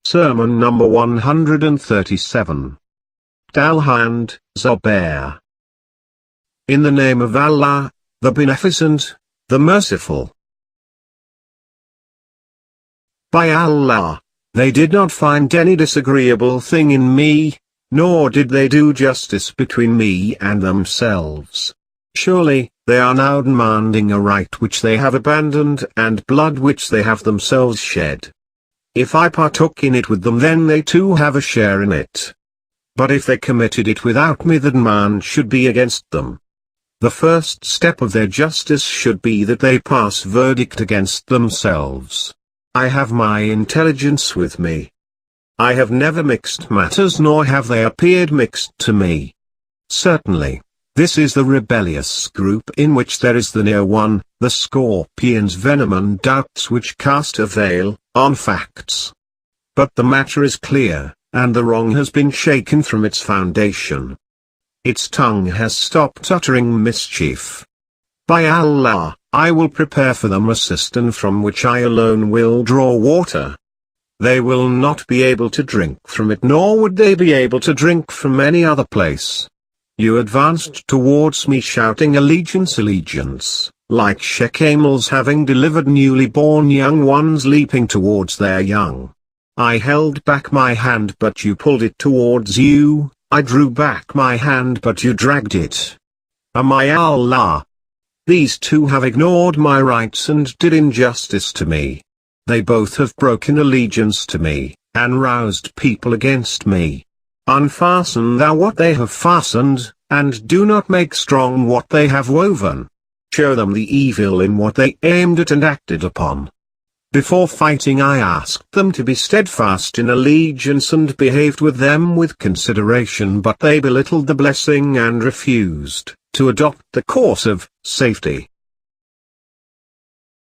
Sermon number 137. Zad-e-Rah and Zad-e-Rah. In the name of Allah, the Beneficent, the Merciful. By Allah, they did not find any disagreeable thing in me, nor did they do justice between me and themselves. Surely, they are now demanding a right which they have abandoned and blood which they have themselves shed. If I partook in it with them, then they too have a share in it. But if they committed it without me, the demand should be against them. The first step of their justice should be that they pass verdict against themselves. I have my intelligence with me. I have never mixed matters, nor have they appeared mixed to me. Certainly, this is the rebellious group in which there is the near one, the scorpion's venom and doubts which cast a veil on facts. But the matter is clear, and the wrong has been shaken from its foundation. Its tongue has stopped uttering mischief. By Allah, I will prepare for them a cistern from which I alone will draw water. They will not be able to drink from it, nor would they be able to drink from any other place. You advanced towards me shouting allegiance, allegiance, like camels having delivered newly born young ones leaping towards their young. I held back my hand but you pulled it towards you, I drew back my hand but you dragged it. Am I Allah? These two have ignored my rights and did injustice to me. They both have broken allegiance to me, and roused people against me. Unfasten thou what they have fastened, and do not make strong what they have woven. Show them the evil in what they aimed at and acted upon. Before fighting I asked them to be steadfast in allegiance and behaved with them with consideration, but they belittled the blessing and refused to adopt the course of safety.